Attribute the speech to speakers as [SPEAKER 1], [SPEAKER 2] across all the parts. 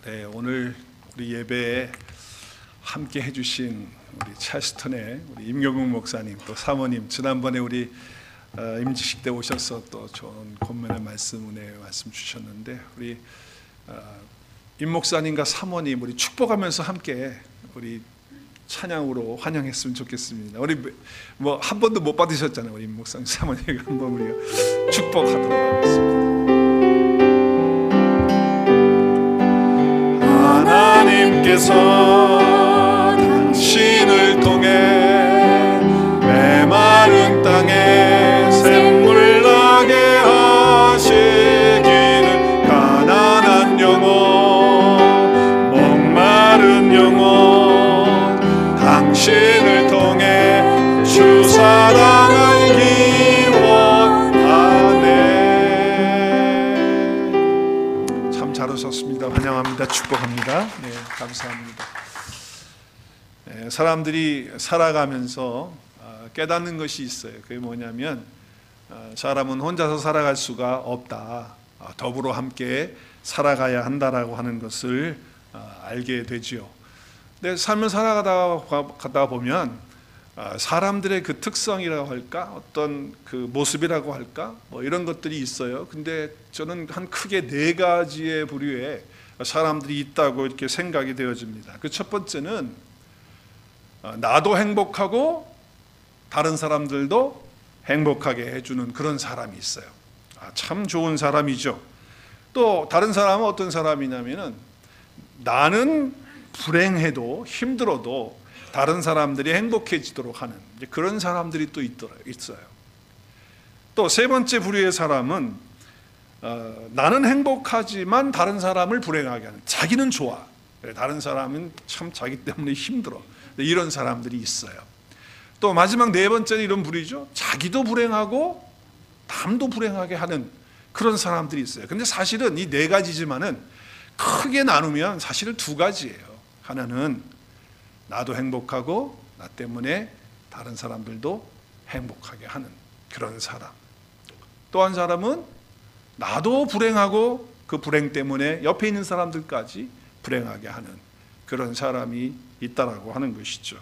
[SPEAKER 1] 네, 오늘 우리 예배에 함께 해주신 우리 찰스턴의 우리 임경국 목사님, 또 사모님, 지난번에 우리 임직식 때 오셔서 또 좋은 권면의 말씀, 은혜의 말씀 주셨는데, 우리 임 목사님과 사모님 우리 축복하면서 함께 우리 찬양으로 환영했으면 좋겠습니다. 우리 뭐 한 번도 못 받으셨잖아요. 우리 임 목사님, 사모님 한번 우리가 축복하도록 하겠습니다. 하나님께서 당신을 통해 메마른 땅에 샘물 나게 하시기를, 가난한 영혼, 목마른 영혼, 당신을 통해 주 사랑을 기원하네. 참 잘하셨습니다. 환영합니다. 축복합니다. 네, 감사합니다. 네, 사람들이 살아가면서 깨닫는 것이 있어요. 그게 뭐냐면 사람은 혼자서 살아갈 수가 없다. 더불어 함께 살아가야 한다라고 하는 것을 알게 되지요. 근데 삶을 살아가다 보면 사람들의 그 특성이라고 할까, 어떤 그 모습이라고 할까, 뭐 이런 것들이 있어요. 근데 저는 한 크게 네 가지의 부류의 사람들이 있다고 이렇게 생각이 되어집니다. 그 첫 번째는 나도 행복하고 다른 사람들도 행복하게 해주는 그런 사람이 있어요. 참 좋은 사람이죠. 또 다른 사람은 어떤 사람이냐면은 나는 불행해도 힘들어도 다른 사람들이 행복해지도록 하는 그런 사람들이 또 있어요. 또 세 번째 부류의 사람은 나는 행복하지만 다른 사람을 불행하게 하는, 자기는 좋아, 다른 사람은 참 자기 때문에 힘들어, 이런 사람들이 있어요. 또 마지막 네 번째는 이런 부류죠. 자기도 불행하고 남도 불행하게 하는 그런 사람들이 있어요. 근데 사실은 이 네 가지지만은 크게 나누면 사실은 두 가지예요. 하나는 나도 행복하고 나 때문에 다른 사람들도 행복하게 하는 그런 사람. 또 한 사람은 나도 불행하고 그 불행 때문에 옆에 있는 사람들까지 불행하게 하는 그런 사람이 있다라고 하는 것이죠.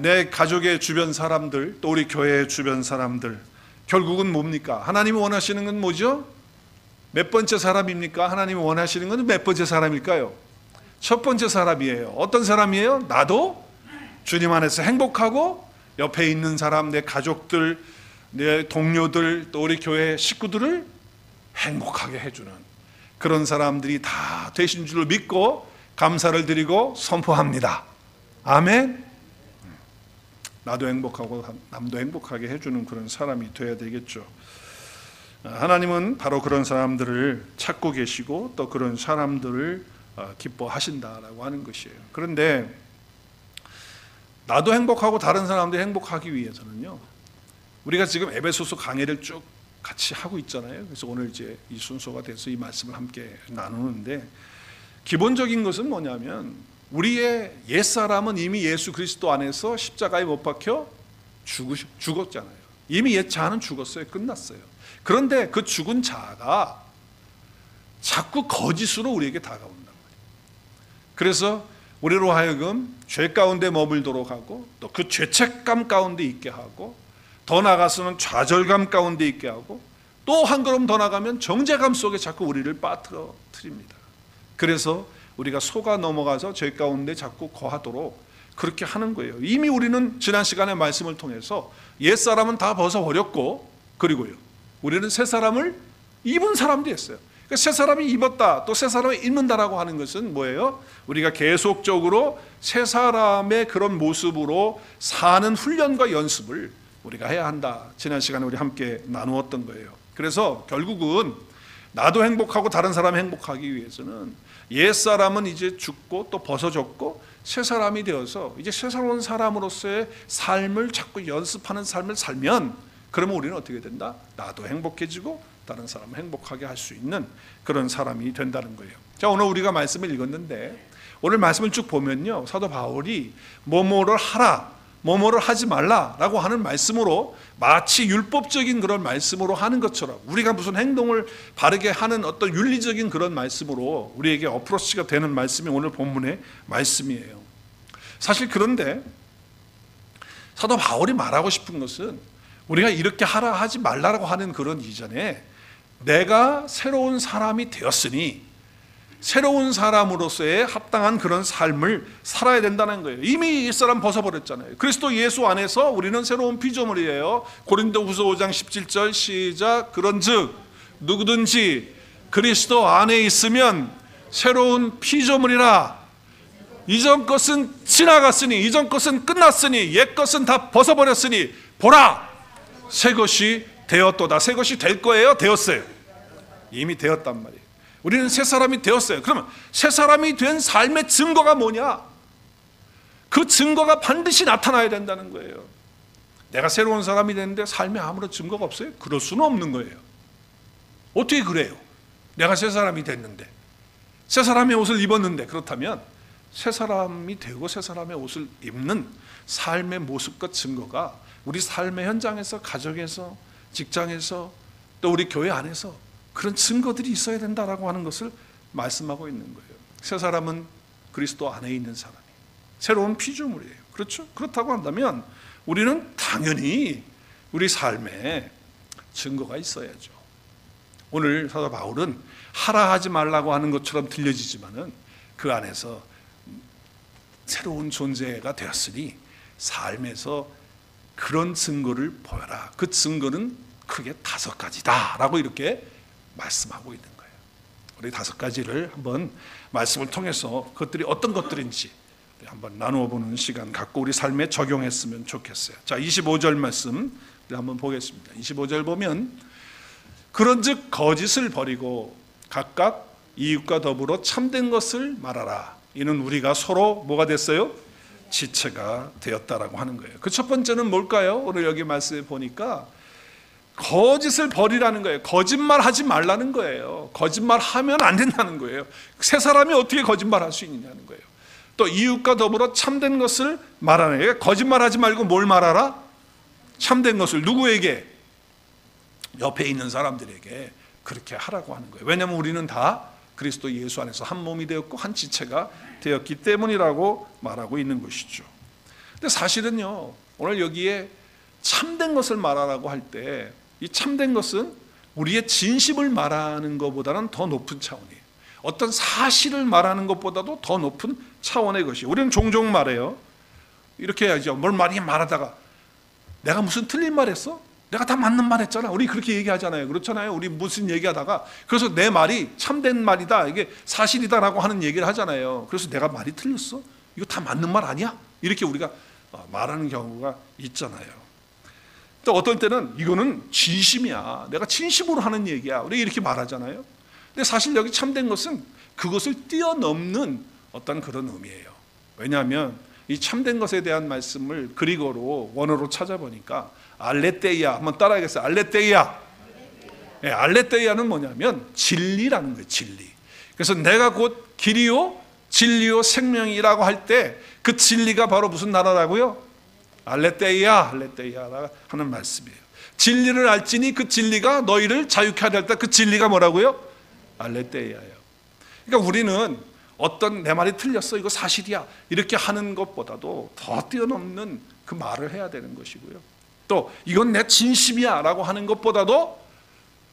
[SPEAKER 1] 내 가족의 주변 사람들, 또 우리 교회의 주변 사람들, 결국은 뭡니까? 하나님이 원하시는 건 뭐죠? 몇 번째 사람입니까? 하나님이 원하시는 건 몇 번째 사람일까요? 첫 번째 사람이에요. 어떤 사람이에요? 나도 주님 안에서 행복하고 옆에 있는 사람, 내 가족들, 내 동료들, 또 우리 교회 식구들을 행복하게 해주는 그런 사람들이 다 되신 줄 믿고 감사를 드리고 선포합니다. 아멘. 나도 행복하고 남도 행복하게 해주는 그런 사람이 되어야 되겠죠. 하나님은 바로 그런 사람들을 찾고 계시고 또 그런 사람들을 기뻐하신다라고 하는 것이에요. 그런데 나도 행복하고 다른 사람도 행복하기 위해서는요, 우리가 지금 에베소서 강해를 쭉 같이 하고 있잖아요. 그래서 오늘 이제 이 순서가 돼서 이 말씀을 함께 나누는데, 기본적인 것은 뭐냐면 우리의 옛사람은 이미 예수 그리스도 안에서 십자가에 못 박혀 죽었잖아요. 이미 옛 자는 죽었어요. 끝났어요. 그런데 그 죽은 자가 자꾸 거짓으로 우리에게 다가온단 말이에요. 그래서 우리로 하여금 죄 가운데 머물도록 하고, 또 그 죄책감 가운데 있게 하고, 더 나아가서는 좌절감 가운데 있게 하고, 또 한 걸음 더 나가면 정죄감 속에 자꾸 우리를 빠뜨려뜨립니다. 그래서 우리가 속아 넘어가서 죄 가운데 자꾸 거하도록 그렇게 하는 거예요. 이미 우리는 지난 시간의 말씀을 통해서 옛사람은 다 벗어버렸고, 그리고요, 우리는 새 사람을 입은 사람도 했어요. 그러니까 새 사람이 입었다, 또 새 사람이 입는다라고 하는 것은 뭐예요? 우리가 계속적으로 새 사람의 그런 모습으로 사는 훈련과 연습을 우리가 해야 한다. 지난 시간에 우리 함께 나누었던 거예요. 그래서 결국은 나도 행복하고 다른 사람이 행복하기 위해서는 옛사람은 이제 죽고 또 벗어졌고 새 사람이 되어서 이제 새로운 사람으로서의 삶을 자꾸 연습하는 삶을 살면, 그러면 우리는 어떻게 된다? 나도 행복해지고 다른 사람을 행복하게 할 수 있는 그런 사람이 된다는 거예요. 자, 오늘 우리가 말씀을 읽었는데 오늘 말씀을 쭉 보면요, 사도 바울이 뭐뭐를 하라, 뭐뭐를 하지 말라라고 하는 말씀으로, 마치 율법적인 그런 말씀으로 하는 것처럼, 우리가 무슨 행동을 바르게 하는 어떤 윤리적인 그런 말씀으로 우리에게 어프로치가 되는 말씀이 오늘 본문의 말씀이에요. 사실 그런데 사도 바울이 말하고 싶은 것은, 우리가 이렇게 하라 하지 말라라고 하는 그런 이전에 내가 새로운 사람이 되었으니 새로운 사람으로서의 합당한 그런 삶을 살아야 된다는 거예요. 이미 옛사람 벗어버렸잖아요. 그리스도 예수 안에서 우리는 새로운 피조물이에요. 고린도후서 5장 17절 시작. 그런즉 누구든지 그리스도 안에 있으면 새로운 피조물이라. 이전 것은 지나갔으니, 이전 것은 끝났으니, 옛 것은 다 벗어버렸으니 보라, 새 것이 되었도다. 새 것이 될 거예요? 되었어요? 이미 되었단 말이에요. 우리는 새 사람이 되었어요. 그러면 새 사람이 된 삶의 증거가 뭐냐? 그 증거가 반드시 나타나야 된다는 거예요. 내가 새로운 사람이 됐는데 삶에 아무런 증거가 없어요? 그럴 수는 없는 거예요. 어떻게 그래요? 내가 새 사람이 됐는데, 새 사람의 옷을 입었는데, 그렇다면 새 사람이 되고 새 사람의 옷을 입는 삶의 모습과 증거가 우리 삶의 현장에서, 가정에서, 직장에서, 또 우리 교회 안에서 그런 증거들이 있어야 된다라고 하는 것을 말씀하고 있는 거예요. 새 사람은 그리스도 안에 있는 사람이에요. 새로운 피조물이에요. 그렇죠? 그렇다고 한다면 우리는 당연히 우리 삶에 증거가 있어야죠. 오늘 사도 바울은 하라 하지 말라고 하는 것처럼 들려지지만은 그 안에서 새로운 존재가 되었으니 삶에서 그런 증거를 보여라. 그 증거는 크게 5가지다 라고 이렇게 말씀하고 있는 거예요. 우리 5가지를 한번 말씀을 통해서 그것들이 어떤 것들인지 한번 나누어 보는 시간 갖고 우리 삶에 적용했으면 좋겠어요. 자, 25절 말씀 한번 보겠습니다. 25절 보면, 그런즉 거짓을 버리고 각각 이웃과 더불어 참된 것을 말하라. 이는 우리가 서로 뭐가 됐어요? 지체가 되었다라고 하는 거예요. 그 첫 번째는 뭘까요? 오늘 여기 말씀에 보니까 거짓을 버리라는 거예요. 거짓말 하지 말라는 거예요. 거짓말 하면 안 된다는 거예요. 새 사람이 어떻게 거짓말 할 수 있느냐는 거예요. 또 이웃과 더불어 참된 것을 말하는 거예요. 거짓말 하지 말고 뭘 말하라? 참된 것을. 누구에게? 옆에 있는 사람들에게 그렇게 하라고 하는 거예요. 왜냐하면 우리는 다 그리스도 예수 안에서 한 몸이 되었고 한 지체가 되었기 때문이라고 말하고 있는 것이죠. 근데 사실은요, 오늘 여기에 참된 것을 말하라고 할 때 이 참된 것은 우리의 진심을 말하는 것보다는 더 높은 차원이에요. 어떤 사실을 말하는 것보다도 더 높은 차원의 것이에요. 우리는 종종 말해요. 이렇게 해야죠. 뭘 말하다가 내가 무슨 틀린 말 했어? 내가 다 맞는 말 했잖아. 우리 그렇게 얘기하잖아요. 그렇잖아요. 우리 무슨 얘기하다가 그래서 내 말이 참된 말이다, 이게 사실이다라고 하는 얘기를 하잖아요. 그래서 내가 말이 틀렸어? 이거 다 맞는 말 아니야? 이렇게 우리가 말하는 경우가 있잖아요. 또 어떤 때는 이거는 진심이야, 내가 진심으로 하는 얘기야, 우리 이렇게 말하잖아요. 근데 사실 여기 참된 것은 그것을 뛰어넘는 어떤 그런 의미예요. 왜냐하면 이 참된 것에 대한 말씀을 그리고로 원어로 찾아보니까 알레테이아, 한번 따라하겠어요. 알레테이아. 네, 알레테이아는 뭐냐면 진리라는 거예요. 진리. 그래서 내가 곧 길이요 진리요 생명이라고 할 때 그 진리가 바로 무슨 나라라고요? 알레테이아, 알레테이아라 하는 말씀이에요. 진리를 알지니 그 진리가 너희를 자유케 하려 했다. 그 진리가 뭐라고요? 알레테이아예요. 그러니까 우리는 어떤 내 말이 틀렸어, 이거 사실이야, 이렇게 하는 것보다도 더 뛰어넘는 그 말을 해야 되는 것이고요. 또 이건 내 진심이야 라고 하는 것보다도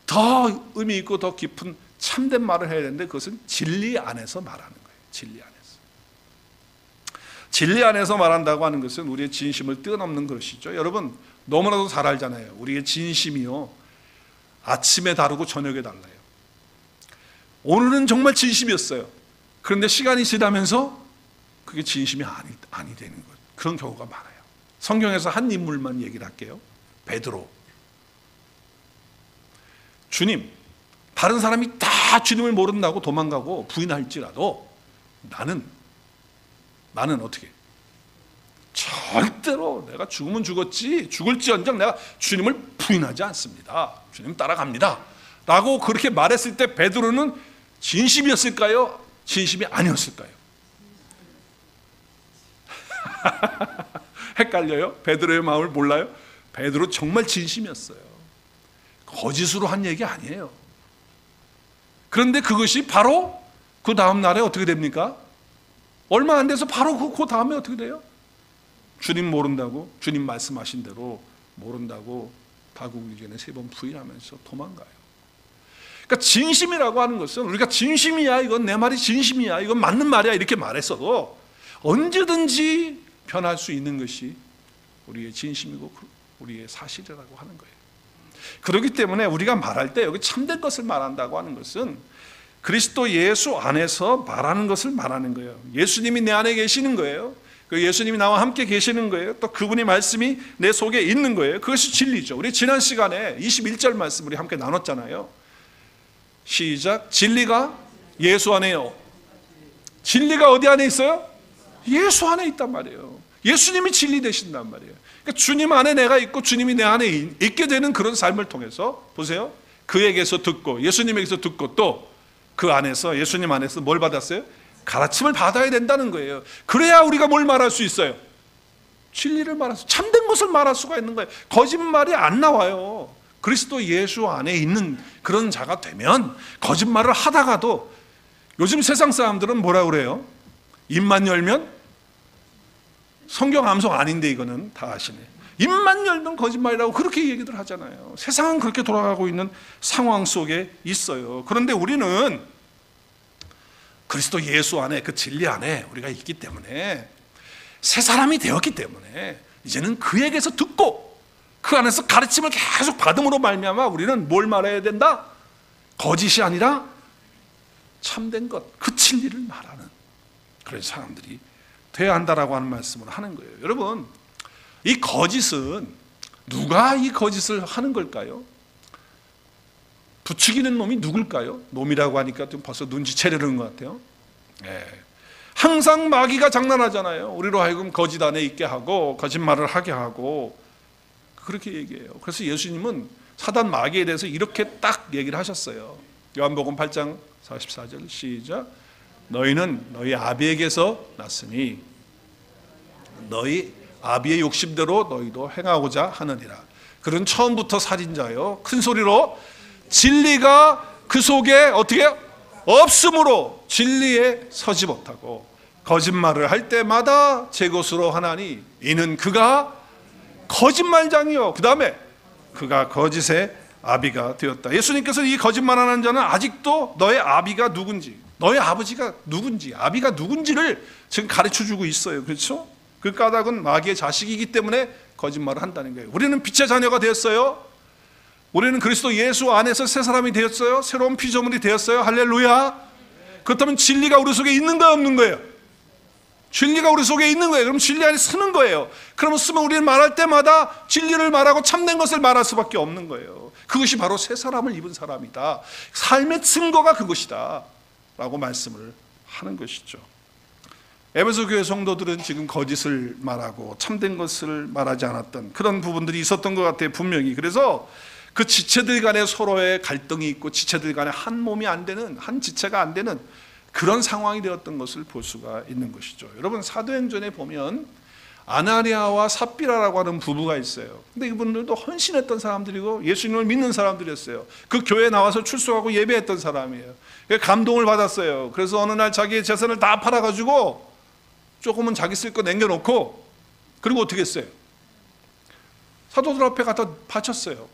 [SPEAKER 1] 더 의미 있고 더 깊은 참된 말을 해야 되는데, 그것은 진리 안에서 말하는 거예요. 진리 안에서. 진리 안에서 말한다고 하는 것은 우리의 진심을 뛰어넘는 것이죠. 여러분 너무나도 잘 알잖아요. 우리의 진심이요, 아침에 다르고 저녁에 달라요. 오늘은 정말 진심이었어요. 그런데 시간이 지나면서 그게 진심이 아니 되는 것, 그런 경우가 많아요. 성경에서 한 인물만 얘기를 할게요. 베드로. 주님, 다른 사람이 다 주님을 모른다고 도망가고 부인할지라도 나는 어떻게? 절대로 내가 죽으면 죽었지, 죽을지언정 내가 주님을 부인하지 않습니다. 주님 따라갑니다 라고 그렇게 말했을 때 베드로는 진심이었을까요? 진심이 아니었을까요? 헷갈려요? 베드로의 마음을 몰라요? 베드로 정말 진심이었어요. 거짓으로 한 얘기 아니에요. 그런데 그것이 바로 그 다음 날에 어떻게 됩니까? 얼마 안 돼서 바로 그 다음에 어떻게 돼요? 주님 모른다고, 주님 말씀하신 대로 모른다고 다구기 전에 3번 부인하면서 도망가요. 그러니까 진심이라고 하는 것은 우리가 진심이야, 이건 내 말이 진심이야, 이건 맞는 말이야 이렇게 말했어도 언제든지 변할 수 있는 것이 우리의 진심이고 우리의 사실이라고 하는 거예요. 그렇기 때문에 우리가 말할 때 여기 참된 것을 말한다고 하는 것은 그리스도 예수 안에서 말하는 것을 말하는 거예요. 예수님이 내 안에 계시는 거예요. 그 예수님이 나와 함께 계시는 거예요. 또 그분의 말씀이 내 속에 있는 거예요. 그것이 진리죠. 우리 지난 시간에 21절 말씀 우리 함께 나눴잖아요. 시작. 진리가 예수 안에요. 진리가 어디 안에 있어요? 예수 안에 있단 말이에요. 예수님이 진리 되신단 말이에요. 그러니까 주님 안에 내가 있고 주님이 내 안에 있게 되는 그런 삶을 통해서 보세요. 그에게서 듣고 예수님에게서 듣고 또 그 안에서 예수님 안에서 뭘 받았어요? 가르침을 받아야 된다는 거예요. 그래야 우리가 뭘 말할 수 있어요? 진리를 말할 수, 참된 것을 말할 수가 있는 거예요. 거짓말이 안 나와요. 그리스도 예수 안에 있는 그런 자가 되면 거짓말을 하다가도 요즘 세상 사람들은 뭐라고 그래요? 입만 열면 성경 암송 아닌데 이거는 다 아시네. 입만 열면 거짓말이라고 그렇게 얘기들 하잖아요. 세상은 그렇게 돌아가고 있는 상황 속에 있어요. 그런데 우리는 그리스도 예수 안에 그 진리 안에 우리가 있기 때문에 새 사람이 되었기 때문에 이제는 그에게서 듣고 그 안에서 가르침을 계속 받음으로 말미암아 우리는 뭘 말해야 된다? 거짓이 아니라 참된 것, 그 진리를 말하는 그런 사람들이 돼야 한다라고 하는 말씀을 하는 거예요. 여러분, 이 거짓은 누가 이 거짓을 하는 걸까요? 부추기는 놈이 누굴까요? 놈이라고 하니까 좀 벌써 눈치채려는 것 같아요. 항상 마귀가 장난하잖아요. 우리로 하여금 거짓 안에 있게 하고 거짓말을 하게 하고 그렇게 얘기해요. 그래서 예수님은 사단 마귀에 대해서 이렇게 딱 얘기를 하셨어요. 요한복음 8장 44절 시작. 너희는 너희 아비에게서 났으니 너희 아비의 욕심대로 너희도 행하고자 하느니라. 그는 처음부터 살인자요. 큰 소리로 진리가 그 속에 어떻게 해요? 없으므로 진리에 서지 못하고 거짓말을 할 때마다 제 것으로 하나니 이는 그가 거짓말장이요. 그 다음에 그가 거짓의 아비가 되었다. 예수님께서 이 거짓말하는 자는 아직도 너의 아비가 누군지, 너의 아버지가 누군지, 아비가 누군지를 지금 가르쳐주고 있어요. 그렇죠? 그 까닭은 마귀의 자식이기 때문에 거짓말을 한다는 거예요. 우리는 빛의 자녀가 되었어요. 우리는 그리스도 예수 안에서 새 사람이 되었어요. 새로운 피조물이 되었어요. 할렐루야. 그렇다면 진리가 우리 속에 있는 거예요, 없는 거예요? 진리가 우리 속에 있는 거예요. 그럼 진리 안에 쓰는 거예요. 그러면 쓰면 우리는 말할 때마다 진리를 말하고 참된 것을 말할 수밖에 없는 거예요. 그것이 바로 새 사람을 입은 사람이다. 삶의 증거가 그것이다 라고 말씀을 하는 것이죠. 에베소 교회 성도들은 지금 거짓을 말하고 참된 것을 말하지 않았던 그런 부분들이 있었던 것 같아요, 분명히. 그래서 그 지체들 간에 서로의 갈등이 있고 지체들 간에 한 몸이 안 되는, 한 지체가 안 되는 그런 상황이 되었던 것을 볼 수가 있는 것이죠. 여러분, 사도행전에 보면 아나니아와 삽비라라고 하는 부부가 있어요. 근데 이분들도 헌신했던 사람들이고 예수님을 믿는 사람들이었어요. 그 교회에 나와서 출석하고 예배했던 사람이에요. 감동을 받았어요. 그래서 어느 날 자기의 재산을 다 팔아가지고 조금은 자기 쓸 거 남겨놓고, 그리고 어떻게 했어요? 사도들 앞에 갖다 바쳤어요.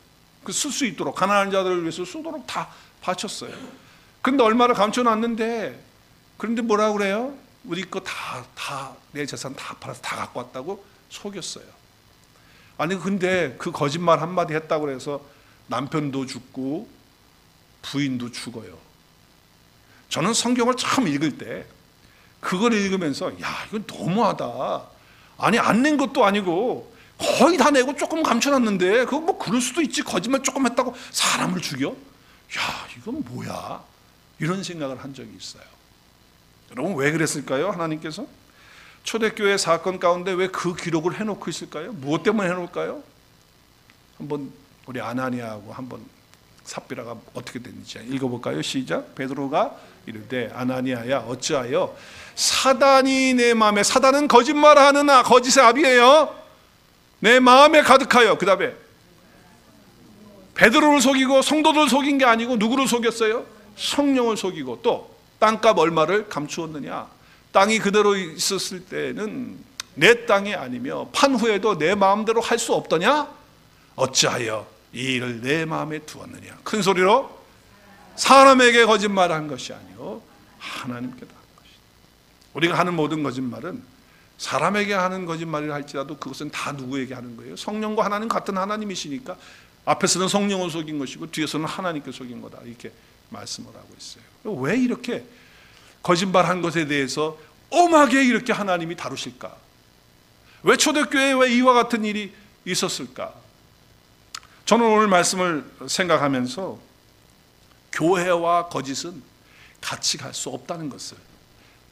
[SPEAKER 1] 그 쓸 수 있도록, 가난한 자들을 위해서 쓰도록 다 바쳤어요. 근데 얼마를 감춰놨는데, 그런데 뭐라고 그래요? 우리 거 내 재산 다 팔아서 다 갖고 왔다고 속였어요. 아니, 근데 그 거짓말 한마디 했다고 해서 남편도 죽고 부인도 죽어요. 저는 성경을 처음 읽을 때 그걸 읽으면서 야, 이건 너무하다. 아니, 안 낸 것도 아니고 거의 다 내고 조금 감춰놨는데 그거 뭐 그럴 수도 있지. 거짓말 조금 했다고 사람을 죽여? 야, 이건 뭐야? 이런 생각을 한 적이 있어요. 여러분, 왜 그랬을까요? 하나님께서 초대교회 사건 가운데 왜 그 기록을 해놓고 있을까요? 무엇 때문에 해놓을까요? 한번 우리 아나니아하고 한번 삽비라가 어떻게 됐는지 읽어볼까요? 시작. 베드로가 이르되 아나니아야 어찌하여 사단이 내 마음에, 사단은 거짓말하는 거짓의 아비예요. 내 마음에 가득하여. 그 다음에 베드로를 속이고 성도들을 속인 게 아니고 누구를 속였어요? 성령을 속이고 또 땅값 얼마를 감추었느냐. 땅이 그대로 있었을 때는 내 땅이 아니며 판 후에도 내 마음대로 할 수 없더냐? 어찌하여 이 일을 내 마음에 두었느냐. 큰 소리로 사람에게 거짓말한 것이 아니요 하나님께다 한 것이다. 우리가 하는 모든 거짓말은 사람에게 하는 거짓말이라 할지라도 그것은 다 누구에게 하는 거예요? 성령과 하나님 같은 하나님이시니까 앞에서는 성령을 속인 것이고 뒤에서는 하나님께 속인 거다, 이렇게 말씀을 하고 있어요. 왜 이렇게 거짓말한 것에 대해서 엄하게 이렇게 하나님이 다루실까? 왜 초대교회에 왜 이와 같은 일이 있었을까? 저는 오늘 말씀을 생각하면서 교회와 거짓은 같이 갈 수 없다는 것을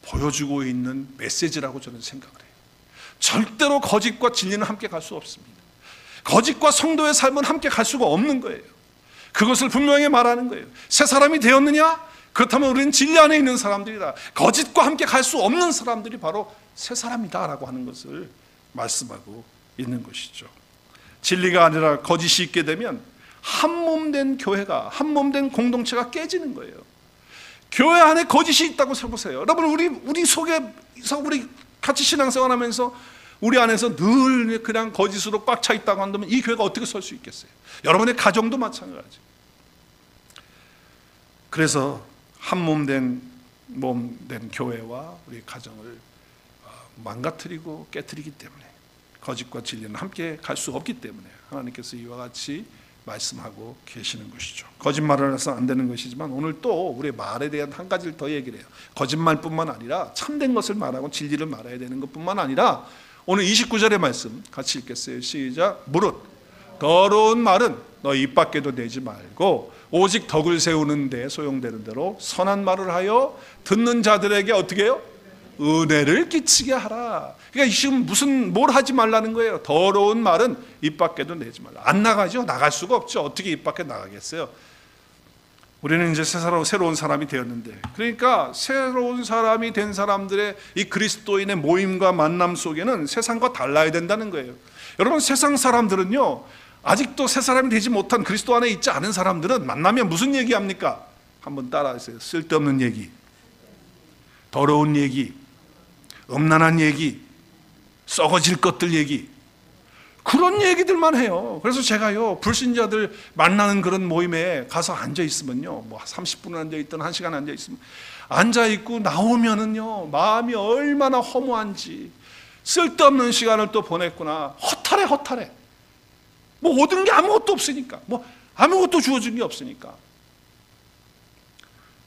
[SPEAKER 1] 보여주고 있는 메시지라고 저는 생각을 해요. 절대로 거짓과 진리는 함께 갈 수 없습니다. 거짓과 성도의 삶은 함께 갈 수가 없는 거예요. 그것을 분명히 말하는 거예요. 새 사람이 되었느냐? 그렇다면 우리는 진리 안에 있는 사람들이다. 거짓과 함께 갈 수 없는 사람들이 바로 새 사람이다 라고 하는 것을 말씀하고 있는 것이죠. 진리가 아니라 거짓이 있게 되면 한몸된 교회가, 한몸된 공동체가 깨지는 거예요. 교회 안에 거짓이 있다고 해보세요. 여러분, 우리 속에서 우리 같이 신앙생활하면서 우리 안에서 늘 그냥 거짓으로 꽉 차 있다고 한다면 이 교회가 어떻게 설 수 있겠어요? 여러분의 가정도 마찬가지. 그래서 한몸된 교회와 우리 가정을 망가뜨리고 깨뜨리기 때문에, 거짓과 진리는 함께 갈 수 없기 때문에 하나님께서 이와 같이 말씀하고 계시는 것이죠. 거짓말을 해서 안 되는 것이지만 오늘 또 우리의 말에 대한 한 가지를 더 얘기를 해요. 거짓말뿐만 아니라 참된 것을 말하고 진리를 말해야 되는 것뿐만 아니라 오늘 29절의 말씀 같이 읽겠어요. 시작. 무릇 더러운 말은 너 입 밖에도 내지 말고 오직 덕을 세우는 데 소용되는 대로 선한 말을 하여 듣는 자들에게 어떻게 해요? 은혜를 끼치게 하라. 그러니까 지금 뭘 하지 말라는 거예요? 더러운 말은 입 밖에도 내지 말라. 안 나가죠? 나갈 수가 없죠. 어떻게 입 밖에 나가겠어요? 우리는 이제 새로운 사람이 되었는데, 그러니까 새로운 사람이 된 사람들의 이 그리스도인의 모임과 만남 속에는 세상과 달라야 된다는 거예요. 여러분, 세상 사람들은요, 아직도 새 사람이 되지 못한 그리스도 안에 있지 않은 사람들은 만나면 무슨 얘기합니까? 한번 따라하세요. 쓸데없는 얘기, 더러운 얘기, 음란한 얘기, 썩어질 것들 얘기, 그런 얘기들만 해요. 그래서 제가요, 불신자들 만나는 그런 모임에 가서 앉아 있으면요, 뭐 30분 앉아 있든 1시간 앉아 있으면, 앉아 있고 나오면은요, 마음이 얼마나 허무한지, 쓸데없는 시간을 또 보냈구나, 허탈해. 뭐 얻은 게 아무것도 없으니까, 뭐 아무것도 주어진 게 없으니까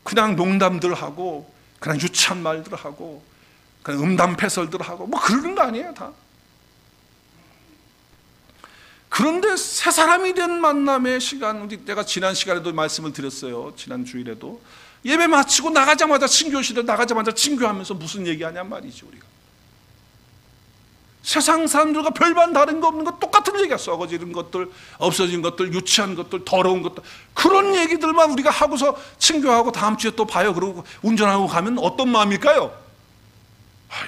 [SPEAKER 1] 그냥 농담들 하고, 그냥 유치한 말들 하고, 그냥 음담패설들 하고, 뭐 그러는 거 아니에요, 다. 그런데 새 사람이 된 만남의 시간, 내가 지난 시간에도 말씀을 드렸어요. 지난 주일에도 예배 마치고 나가자마자 친교실에 나가자마자 친교하면서 무슨 얘기하냔 말이죠. 우리가 세상 사람들과 별반 다른 거 없는 거 똑같은 얘기야. 썩어지는 것들, 없어진 것들, 유치한 것들, 더러운 것들, 그런 얘기들만 우리가 하고서 친교하고 다음 주에 또 봐요 그러고 운전하고 가면 어떤 마음일까요?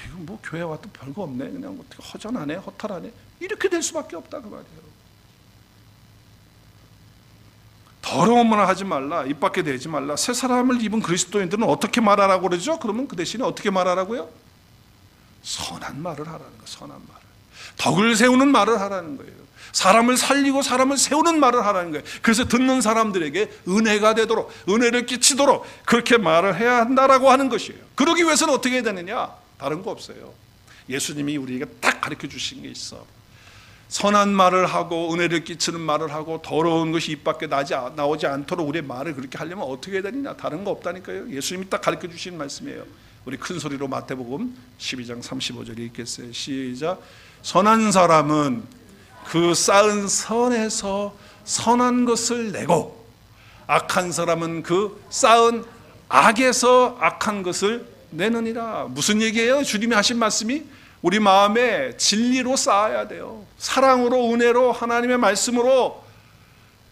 [SPEAKER 1] 이거 뭐 교회 와도 별거 없네, 그냥 어떻게 허전하네, 허탈하네, 이렇게 될 수밖에 없다 그 말이에요. 더러운 말 하지 말라, 입 밖에 내지 말라. 새 사람을 입은 그리스도인들은 어떻게 말하라고 그러죠? 그러면 그 대신에 어떻게 말하라고요? 선한 말을 하라는 거예요. 선한 말을, 덕을 세우는 말을 하라는 거예요. 사람을 살리고 사람을 세우는 말을 하라는 거예요. 그래서 듣는 사람들에게 은혜가 되도록, 은혜를 끼치도록 그렇게 말을 해야 한다라고 하는 것이에요. 그러기 위해서는 어떻게 해야 되느냐? 다른 거 없어요. 예수님이 우리에게 딱 가르쳐 주신 게 있어. 선한 말을 하고 은혜를 끼치는 말을 하고 더러운 것이 입 밖에 나오지 않도록 우리의 말을 그렇게 하려면 어떻게 해야 되느냐? 다른 거 없다니까요. 예수님이 딱 가르쳐 주신 말씀이에요. 우리 큰 소리로 마태복음 12장 35절 읽겠어요. 시작. 선한 사람은 그 쌓은 선에서 선한 것을 내고, 악한 사람은 그 쌓은 악에서 악한 것을 내느니라. 무슨 얘기예요? 주님이 하신 말씀이 우리 마음에 진리로 쌓아야 돼요. 사랑으로, 은혜로, 하나님의 말씀으로,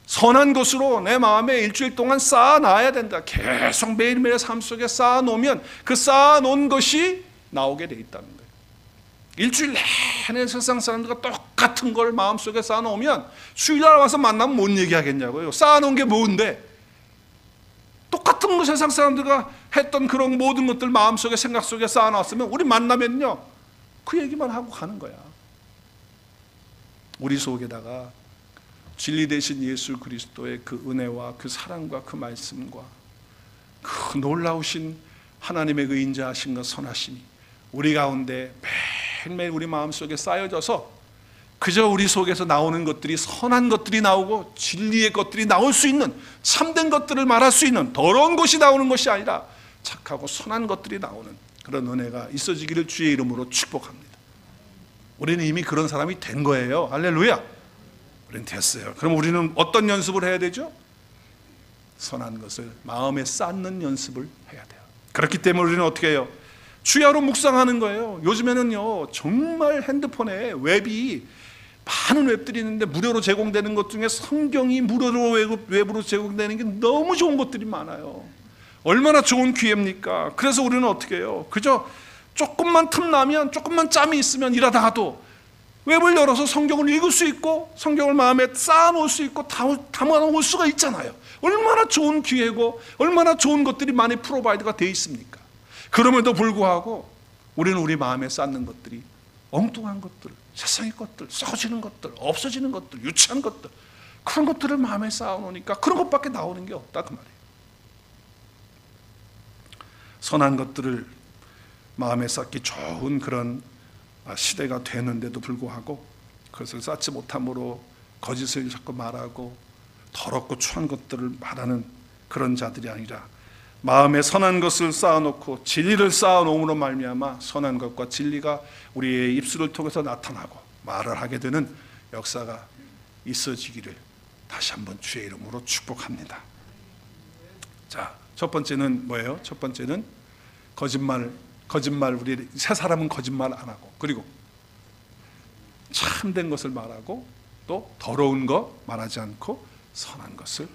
[SPEAKER 1] 선한 것으로 내 마음에 일주일 동안 쌓아놔야 된다. 계속 매일매일 삶 속에 쌓아놓으면 그 쌓아놓은 것이 나오게 돼 있다는 거예요. 일주일 내내 세상 사람들과 똑같은 걸 마음속에 쌓아놓으면 주일날 와서 만나면 뭔 얘기하겠냐고요. 쌓아놓은 게 뭔데? 똑같은 거 세상 사람들과 했던 그런 모든 것들 마음속에 생각 속에 쌓아놨으면 우리 만나면요 그 얘기만 하고 가는 거야. 우리 속에다가 진리 되신 예수 그리스도의 그 은혜와 그 사랑과 그 말씀과 그 놀라우신 하나님의 그 인자하심과 선하심이 우리 가운데 매일매일 우리 마음속에 쌓여져서 그저 우리 속에서 나오는 것들이 선한 것들이 나오고 진리의 것들이 나올 수 있는, 참된 것들을 말할 수 있는, 더러운 것이 나오는 것이 아니라 착하고 선한 것들이 나오는 그런 은혜가 있어지기를 주의 이름으로 축복합니다. 우리는 이미 그런 사람이 된 거예요. 할렐루야. 우리는 됐어요. 그럼 우리는 어떤 연습을 해야 되죠? 선한 것을 마음에 쌓는 연습을 해야 돼요. 그렇기 때문에 우리는 어떻게 해요? 주야로 묵상하는 거예요. 요즘에는요 정말 핸드폰에 웹이 많은 웹들이 있는데 무료로 제공되는 것 중에 성경이 무료로 웹으로 제공되는 게 너무 좋은 것들이 많아요. 얼마나 좋은 기회입니까? 그래서 우리는 어떻게 해요? 그저 조금만 틈나면, 조금만 짬이 있으면 일하다가도 웹을 열어서 성경을 읽을 수 있고 성경을 마음에 쌓아놓을 수 있고 담아놓을 수가 있잖아요. 얼마나 좋은 기회고 얼마나 좋은 것들이 많이 프로바이드가 돼 있습니까? 그럼에도 불구하고 우리는 우리 마음에 쌓는 것들이 엉뚱한 것들, 세상의 것들, 썩어지는 것들, 없어지는 것들, 유치한 것들, 그런 것들을 마음에 쌓아놓으니까 그런 것밖에 나오는 게 없다 그 말이에요. 선한 것들을 마음에 쌓기 좋은 그런 시대가 되는데도 불구하고 그것을 쌓지 못함으로 거짓을 자꾸 말하고 더럽고 추한 것들을 말하는 그런 자들이 아니라 마음에 선한 것을 쌓아놓고 진리를 쌓아놓음으로 말미암아 선한 것과 진리가 우리의 입술을 통해서 나타나고 말을 하게 되는 역사가 있어지기를 다시 한번 주의 이름으로 축복합니다. 자, 첫 번째는 뭐예요? 첫 번째는 거짓말. 우리 새 사람은 거짓말 안 하고, 그리고 참된 것을 말하고, 또 더러운 거 말하지 않고 선한 것을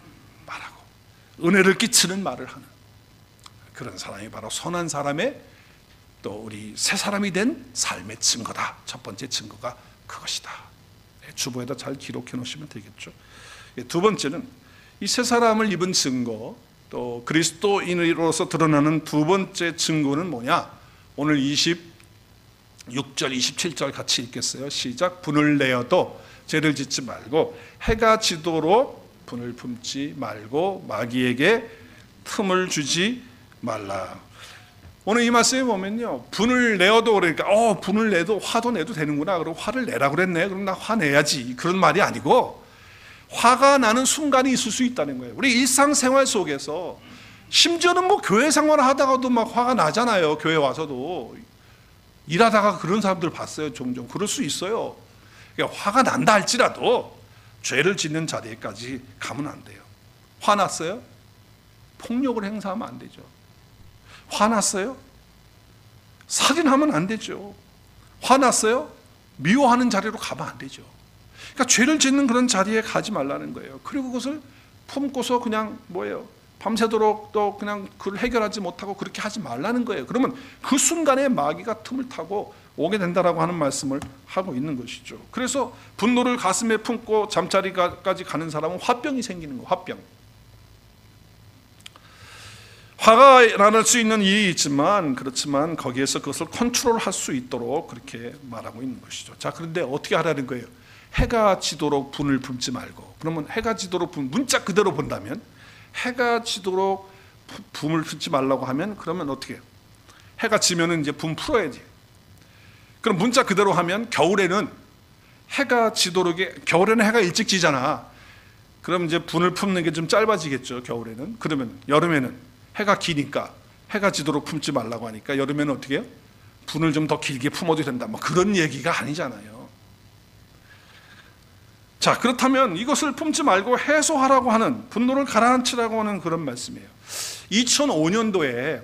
[SPEAKER 1] 말하고 은혜를 끼치는 말을 하는 그런 사람이 바로 선한 사람의, 또 우리 새 사람이 된 삶의 증거다. 첫 번째 증거가 그것이다. 주보에다 잘 기록해 놓으시면 되겠죠. 두 번째는 이 새 사람을 입은 증거, 또 그리스도인으로서 드러나는 두 번째 증거는 뭐냐? 오늘 26절 27절 같이 읽겠어요. 시작. 분을 내어도 죄를 짓지 말고 해가 지도록 분을 품지 말고 마귀에게 틈을 주지 말라. 오늘 이 말씀에 보면요, 분을 내어도 그러니까 분을 내도 화도 내도 되는구나. 그럼 화를 내라 그랬네. 그럼 나 화내야지. 그런 말이 아니고 화가 나는 순간이 있을 수 있다는 거예요. 우리 일상생활 속에서 심지어는 뭐 교회 생활을 하다가도 막 화가 나잖아요. 교회 와서도 일하다가 그런 사람들 봤어요. 종종 그럴 수 있어요. 그러니까 화가 난다 할지라도 죄를 짓는 자리에까지 가면 안 돼요. 화났어요? 폭력을 행사하면 안 되죠. 화났어요? 살인하면 안 되죠. 화났어요? 미워하는 자리로 가면 안 되죠. 그러니까 죄를 짓는 그런 자리에 가지 말라는 거예요. 그리고 그것을 품고서 그냥 밤새도록 또 그냥 그걸 해결하지 못하고 그렇게 하지 말라는 거예요. 그러면 그 순간에 마귀가 틈을 타고 오게 된다라고 하는 말씀을 하고 있는 것이죠. 그래서 분노를 가슴에 품고 잠자리까지 가는 사람은 화병이 생기는 거예요. 화병. 화가 날 수 있는 일이 있지만, 그렇지만 거기에서 그것을 컨트롤할 수 있도록 그렇게 말하고 있는 것이죠. 자, 그런데 어떻게 하라는 거예요? 해가 지도록 분을 품지 말고. 그러면 해가 지도록 문자 그대로 본다면 해가 지도록 붐을 품지 말라고 하면, 그러면 어떻게 해요? 해가 지면은 이제 붐 풀어야지. 그럼 문자 그대로 하면 겨울에는 해가 지도록, 겨울에는 해가 일찍 지잖아. 그럼 이제 분을 품는 게 좀 짧아지겠죠, 겨울에는. 그러면 여름에는 해가 기니까 해가 지도록 품지 말라고 하니까 여름에는 어떻게 해요? 분을 좀 더 길게 품어도 된다. 뭐 그런 얘기가 아니잖아요. 자, 그렇다면 이것을 품지 말고 해소하라고 하는, 분노를 가라앉히라고 하는 그런 말씀이에요. 2005년도에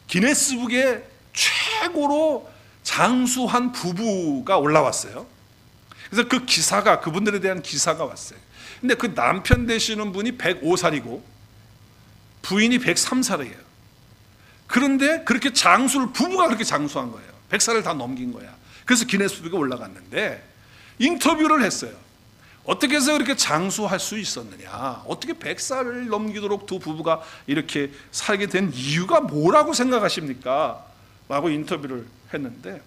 [SPEAKER 1] 기네스북에 최고로 장수한 부부가 올라왔어요. 그래서 그 기사가, 그분들에 대한 기사가 왔어요. 근데 그 남편 되시는 분이 105살이고 부인이 103살이에요. 그런데 그렇게 부부가 그렇게 장수한 거예요. 100살을 다 넘긴 거야. 그래서 기네스북에 올라갔는데, 인터뷰를 했어요. 어떻게 해서 그렇게 장수할 수 있었느냐, 어떻게 100살을 넘기도록 두 부부가 이렇게 살게 된 이유가 뭐라고 생각하십니까? 라고 인터뷰를 했는데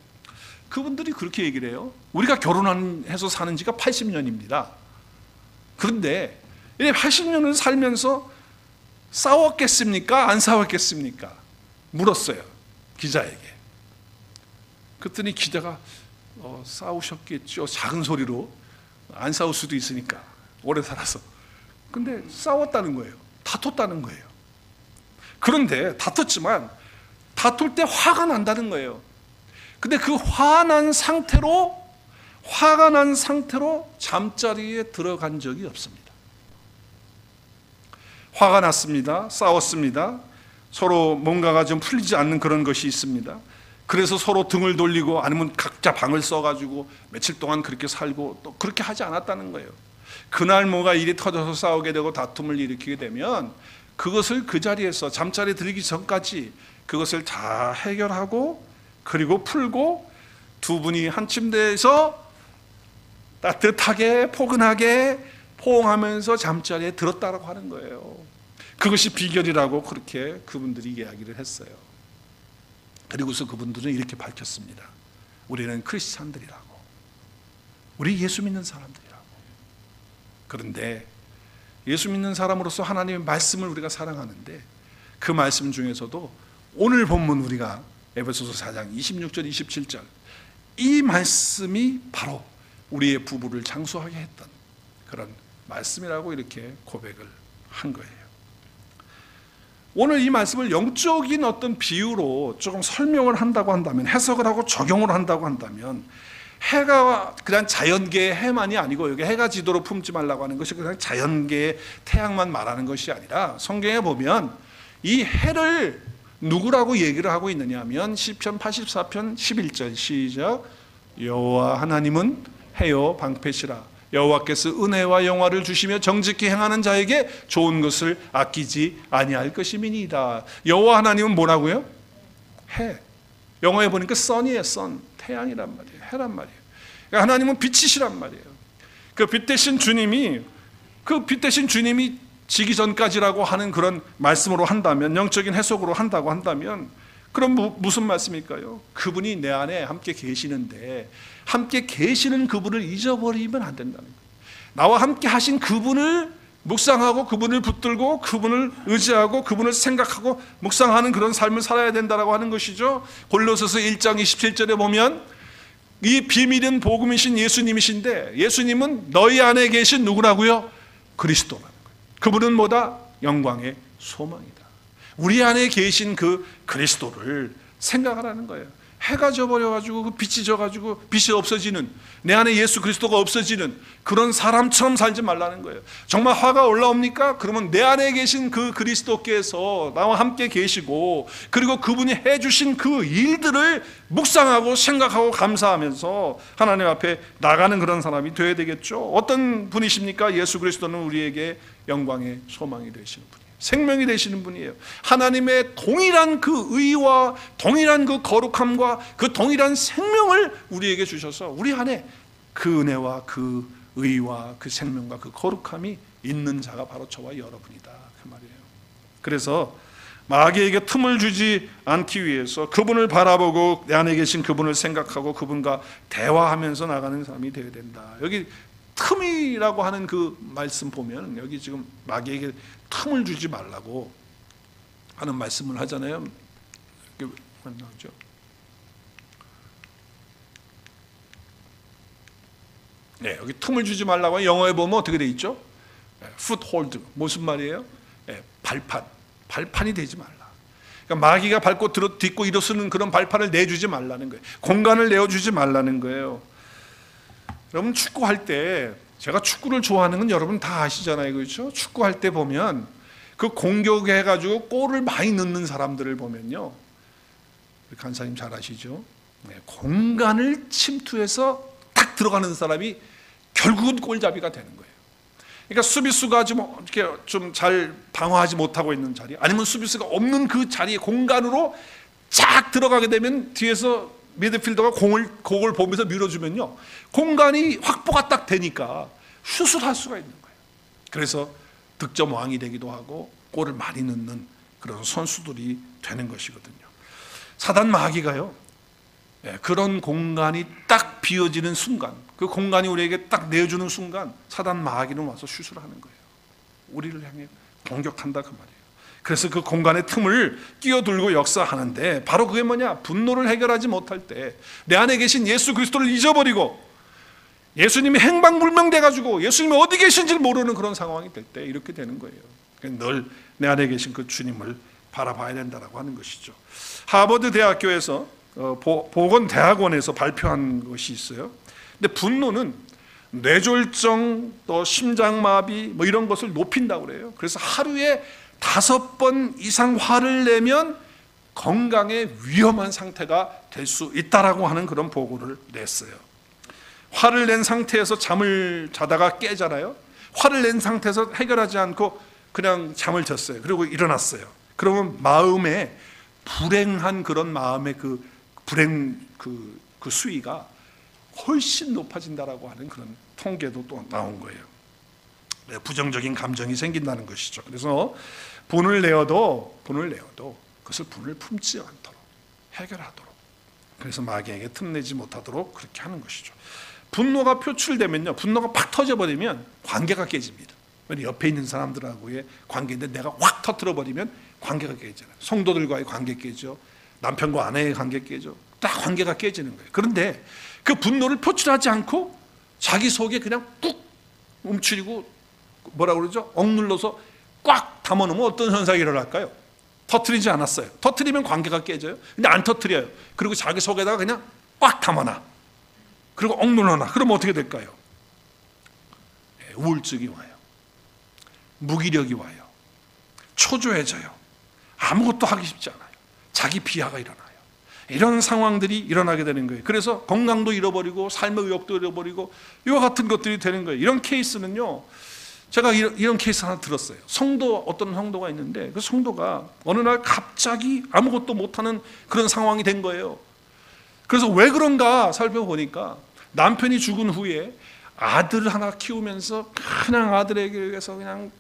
[SPEAKER 1] 그분들이 그렇게 얘기를 해요. 우리가 결혼해서 사는 지가 80년입니다. 그런데 80년을 살면서 싸웠겠습니까? 안 싸웠겠습니까? 물었어요, 기자에게. 그랬더니 기자가 싸우셨겠죠, 작은 소리로. 안 싸울 수도 있으니까, 오래 살아서. 근데 싸웠다는 거예요. 다퉜다는 거예요. 그런데 다퉜지만 다툴 때 화가 난다는 거예요. 근데 그 화가 난 상태로 잠자리에 들어간 적이 없습니다. 화가 났습니다. 싸웠습니다. 서로 뭔가가 좀 풀리지 않는 그런 것이 있습니다. 그래서 서로 등을 돌리고 아니면 각자 방을 써가지고 며칠 동안 그렇게 살고 또 그렇게 하지 않았다는 거예요. 그날 뭐가 일이 터져서 싸우게 되고 다툼을 일으키게 되면 그것을 그 자리에서 잠자리에 들기 전까지 그것을 다 해결하고 그리고 풀고 두 분이 한 침대에서 따뜻하게 포근하게 포옹하면서 잠자리에 들었다라고 하는 거예요. 그것이 비결이라고 그렇게 그분들이 이야기를 했어요. 그리고서 그분들은 이렇게 밝혔습니다. 우리는 크리스찬들이라고, 우리 예수 믿는 사람들이라고. 그런데 예수 믿는 사람으로서 하나님의 말씀을 우리가 사랑하는데 그 말씀 중에서도 오늘 본문 우리가 에베소서 4장 26절 27절 이 말씀이 바로 우리의 부부를 장수하게 했던 그런 말씀이라고 이렇게 고백을 한 거예요. 오늘 이 말씀을 영적인 어떤 비유로 조금 설명을 한다고 한다면, 해석을 하고 적용을 한다고 한다면, 해가 그냥 자연계의 해만이 아니고, 여기 해가 지도록 품지 말라고 하는 것이 그냥 자연계의 태양만 말하는 것이 아니라, 성경에 보면 이 해를 누구라고 얘기를 하고 있느냐 하면 시편 84편 11절 시작. 여호와 하나님은 해요 방패시라. 여호와께서 은혜와 영화를 주시며 정직히 행하는 자에게 좋은 것을 아끼지 아니할 것임이니이다. 여호와 하나님은 뭐라고요? 해. 영어에 보니까 sun이에요. sun. 태양이란 말이에요. 해란 말이에요. 그러니까 하나님은 빛이시란 말이에요. 그 빛 대신 주님이 지기 전까지라고 하는 그런 말씀으로 한다면, 영적인 해석으로 한다고 한다면, 그럼 무슨 말씀일까요? 그분이 내 안에 함께 계시는데 함께 계시는 그분을 잊어버리면 안 된다는 거예요. 나와 함께 하신 그분을 묵상하고 그분을 붙들고 그분을 의지하고 그분을 생각하고 묵상하는 그런 삶을 살아야 된다고 하는 것이죠. 골로새서 1장 27절에 보면 이 비밀은 복음이신 예수님이신데, 예수님은 너희 안에 계신 누구라고요? 그리스도라는 거예요. 그분은 뭐다? 영광의 소망이다. 우리 안에 계신 그 그리스도를 생각하라는 거예요. 해가 져버려가지고 그 빛이 져가지고 빛이 없어지는, 내 안에 예수 그리스도가 없어지는 그런 사람처럼 살지 말라는 거예요. 정말 화가 올라옵니까? 그러면 내 안에 계신 그 그리스도께서 나와 함께 계시고, 그리고 그분이 해주신 그 일들을 묵상하고 생각하고 감사하면서 하나님 앞에 나가는 그런 사람이 되어야 되겠죠. 어떤 분이십니까? 예수 그리스도는 우리에게 영광의 소망이 되시는 분이에요. 생명이 되시는 분이에요. 하나님의 동일한 그 의와 동일한 그 거룩함과 그 동일한 생명을 우리에게 주셔서 우리 안에 그 은혜와 그 의와 그 생명과 그 거룩함이 있는 자가 바로 저와 여러분이다, 그 말이에요. 그래서 마귀에게 틈을 주지 않기 위해서 그분을 바라보고 내 안에 계신 그분을 생각하고 그분과 대화하면서 나가는 사람이 되어야 된다. 여기 틈이라고 하는 그 말씀 보면 여기 지금 마귀에게 틈을 주지 말라고 하는 말씀을 하잖아요. 이렇게 나오죠. 네, 여기 틈을 주지 말라고 영어에 보면 어떻게 돼 있죠? foothold. 무슨 말이에요? 네, 발판이 되지 말라. 그러니까 마귀가 밟고 딛고 일어서는 그런 발판을 내주지 말라는 거예요. 공간을 내어주지 말라는 거예요. 여러분 축구할 때, 제가 축구를 좋아하는 건 여러분 다 아시잖아요, 그렇죠? 축구할 때 보면 그 공격해가지고 골을 많이 넣는 사람들을 보면요, 간사님 잘 아시죠? 네, 공간을 침투해서 딱 들어가는 사람이 결국은 골잡이가 되는 거예요. 그러니까 수비수가 좀 잘 방어하지 못하고 있는 자리, 아니면 수비수가 없는 그 자리에 공간으로 쫙 들어가게 되면 뒤에서 미드필더가 공을 보면서 밀어주면요, 공간이 확보가 딱 되니까 슛을 할 수가 있는 거예요. 그래서 득점 왕이 되기도 하고 골을 많이 넣는 그런 선수들이 되는 것이거든요. 사단 마귀가요, 그런 공간이 딱 비어지는 순간, 그 공간이 우리에게 딱 내어주는 순간 사단 마귀는 와서 슛을 하는 거예요. 우리를 향해 공격한다 그 말이에요. 그래서 그 공간의 틈을 끼어들고 역사하는데, 바로 그게 뭐냐? 분노를 해결하지 못할 때 내 안에 계신 예수 그리스도를 잊어버리고 예수님이 행방불명돼가지고 예수님이 어디 계신지를 모르는 그런 상황이 될 때 이렇게 되는 거예요. 늘 내 안에 계신 그 주님을 바라봐야 된다라고 하는 것이죠. 하버드 대학교에서 보건대학원에서 발표한 것이 있어요. 근데 분노는 뇌졸중, 또 심장마비 뭐 이런 것을 높인다고 그래요. 그래서 하루에 5번 이상 화를 내면 건강에 위험한 상태가 될 수 있다라고 하는 그런 보고를 냈어요. 화를 낸 상태에서 잠을 자다가 깨잖아요. 화를 낸 상태에서 해결하지 않고 그냥 잠을 잤어요. 그리고 일어났어요. 그러면 마음에 불행한 그런 마음의 그 불행 그 수위가 훨씬 높아진다라고 하는 그런 통계도 또 나온 거예요. 부정적인 감정이 생긴다는 것이죠. 그래서 분을 내어도 그것을 분을 품지 않도록 해결하도록, 그래서 마귀에게 틈내지 못하도록 그렇게 하는 것이죠. 분노가 표출되면요, 분노가 팍 터져버리면 관계가 깨집니다. 옆에 있는 사람들하고의 관계인데 내가 확 터뜨려버리면 관계가 깨지잖아요. 성도들과의 관계 깨져, 남편과 아내의 관계 깨져, 딱 관계가 깨지는 거예요. 그런데 그 분노를 표출하지 않고 자기 속에 그냥 꾹 움츠리고 뭐라 그러죠? 억눌러서 꽉 담아놓으면 어떤 현상이 일어날까요? 터뜨리지 않았어요. 터뜨리면 관계가 깨져요. 근데 안 터뜨려요. 그리고 자기 속에다가 그냥 꽉 담아놔. 그리고 억눌러놔. 그러면 어떻게 될까요? 우울증이 와요. 무기력이 와요. 초조해져요. 아무것도 하기 쉽지 않아요. 자기 비하가 일어나요. 이런 상황들이 일어나게 되는 거예요. 그래서 건강도 잃어버리고 삶의 의욕도 잃어버리고 이와 같은 것들이 되는 거예요. 이런 케이스는요, 제가 이런 케이스 하나 들었어요. 어떤 성도가 있는데 그 성도가 어느 날 갑자기 아무것도 못하는 그런 상황이 된 거예요. 그래서 왜 그런가 살펴보니까 남편이 죽은 후에 아들 하나 키우면서 그냥 아들에게 위해서 그냥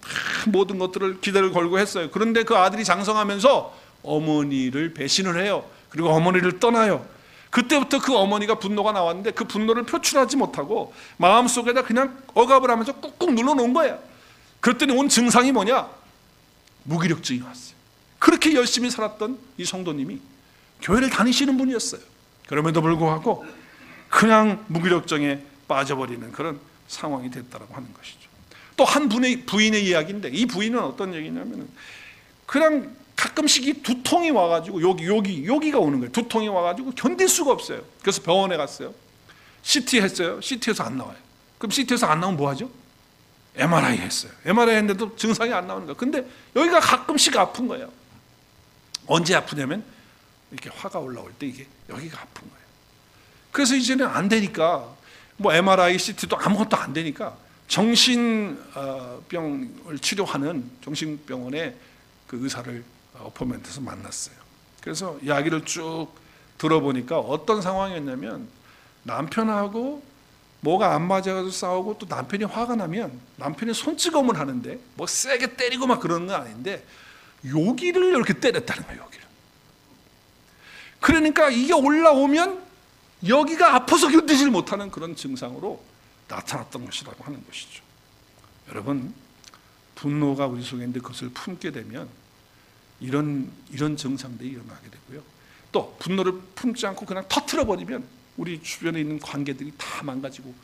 [SPEAKER 1] 모든 것들을 기대를 걸고 했어요. 그런데 그 아들이 장성하면서 어머니를 배신을 해요. 그리고 어머니를 떠나요. 그때부터 그 어머니가 분노가 나왔는데 그 분노를 표출하지 못하고 마음속에다 그냥 억압을 하면서 꾹꾹 눌러놓은 거예요. 그랬더니 온 증상이 뭐냐? 무기력증이 왔어요. 그렇게 열심히 살았던 이 성도님이 교회를 다니시는 분이었어요. 그럼에도 불구하고 그냥 무기력증에 빠져버리는 그런 상황이 됐다고 하는 것이죠. 또 한 부인의 이야기인데, 이 부인은 어떤 얘기냐면 그냥 가끔씩 이 두통이 와가지고 여기가 오는 거예요. 두통이 와가지고 견딜 수가 없어요. 그래서 병원에 갔어요. CT 했어요. CT에서 안 나와요. 그럼 CT에서 안 나오면 뭐 하죠? MRI 했어요. MRI 했는데도 증상이 안 나오는 거예요. 근데 여기가 가끔씩 아픈 거예요. 언제 아프냐면 이렇게 화가 올라올 때 이게 여기가 아픈 거예요. 그래서 이제는 안 되니까 뭐 MRI, CT도 아무것도 안 되니까 정신병을 치료하는 정신병원에 그 의사를 어포인트해서 만났어요. 그래서 이야기를 쭉 들어보니까 어떤 상황이었냐면 남편하고 뭐가 안 맞아가지고 싸우고 또 남편이 화가 나면 남편이 손찌검을 하는데 뭐 세게 때리고 막 그러는 건 아닌데 여기를 이렇게 때렸다는 거예요. 여기를. 그러니까 이게 올라오면 여기가 아파서 견디질 못하는 그런 증상으로 나타났던 것이라고 하는 것이죠. 여러분, 분노가 우리 속에 있는데 그것을 품게 되면 이런 증상들이 일어나게 되고요. 또 분노를 품지 않고 그냥 터트려버리면 우리 주변에 있는 관계들이 다 망가지고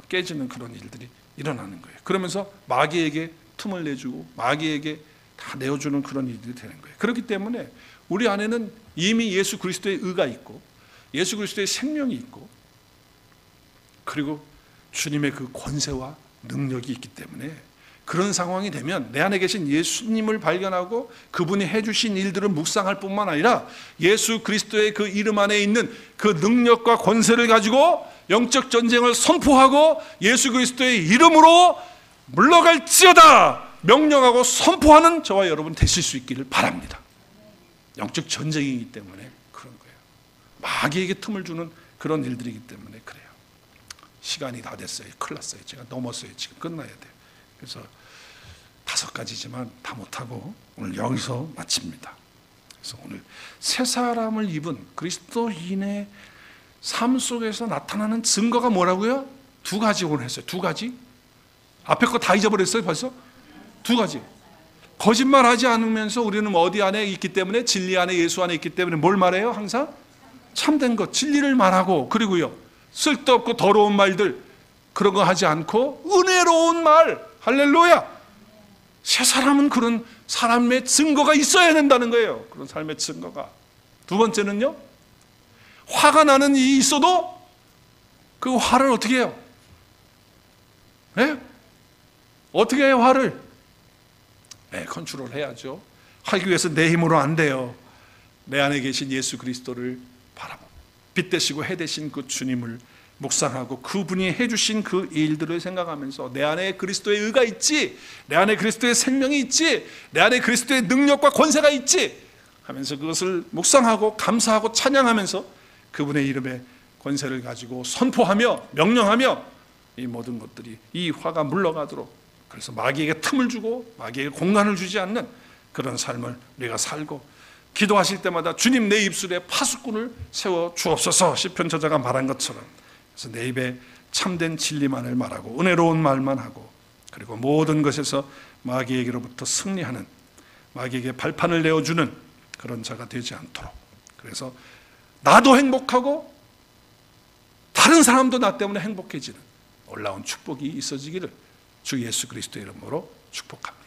[SPEAKER 1] 깨지는 그런 일들이 일어나는 거예요. 그러면서 마귀에게 틈을 내주고 마귀에게 다 내어주는 그런 일들이 되는 거예요. 그렇기 때문에 우리 안에는 이미 예수 그리스도의 의가 있고 예수 그리스도의 생명이 있고 그리고 주님의 그 권세와 능력이 있기 때문에 그런 상황이 되면 내 안에 계신 예수님을 발견하고 그분이 해주신 일들을 묵상할 뿐만 아니라 예수 그리스도의 그 이름 안에 있는 그 능력과 권세를 가지고 영적 전쟁을 선포하고 예수 그리스도의 이름으로 물러갈지어다 명령하고 선포하는 저와 여러분 되실 수 있기를 바랍니다. 영적 전쟁이기 때문에 그런 거예요. 마귀에게 틈을 주는 그런 일들이기 때문에 그래요. 시간이 다 됐어요. 큰일 났어요. 제가 넘었어요. 지금 끝나야 돼요. 그래서 5가지지만 다 못하고 오늘 여기서 마칩니다. 그래서 오늘 새 사람을 입은 그리스도인의 삶 속에서 나타나는 증거가 뭐라고요? 2가지 오늘 했어요. 2가지. 앞에 거 다 잊어버렸어요 벌써? 2가지. 거짓말하지 않으면서 우리는 어디 안에 있기 때문에, 진리 안에, 예수 안에 있기 때문에 뭘 말해요? 항상 참된 것, 진리를 말하고, 그리고요 쓸데없고 더러운 말들 그런 거 하지 않고 은혜로운 말, 할렐루야. 새 사람은 그런 사람의 증거가 있어야 된다는 거예요. 그런 삶의 증거가. 2번째는요, 화가 나는 일이 있어도 그 화를 어떻게 해요? 네? 어떻게 해요 화를? 네, 컨트롤 해야죠. 하기 위해서 내 힘으로 안 돼요. 내 안에 계신 예수 그리스도를 바라보고 빛 되시고 해 되신 그 주님을 묵상하고 그분이 해주신 그 일들을 생각하면서 내 안에 그리스도의 의가 있지, 내 안에 그리스도의 생명이 있지, 내 안에 그리스도의 능력과 권세가 있지 하면서 그것을 묵상하고 감사하고 찬양하면서 그분의 이름의 권세를 가지고 선포하며 명령하며 이 모든 것들이 이 화가 물러가도록, 그래서 마귀에게 틈을 주고 마귀에게 공간을 주지 않는 그런 삶을 우리가 살고, 기도하실 때마다 주님 내 입술에 파수꾼을 세워 주옵소서 시편 저자가 말한 것처럼, 그래서 내 입에 참된 진리만을 말하고 은혜로운 말만 하고, 그리고 모든 것에서 마귀에게로부터 승리하는, 마귀에게 발판을 내어주는 그런 자가 되지 않도록, 그래서 나도 행복하고 다른 사람도 나 때문에 행복해지는 놀라운 축복이 있어지기를 주 예수 그리스도의 이름으로 축복합니다.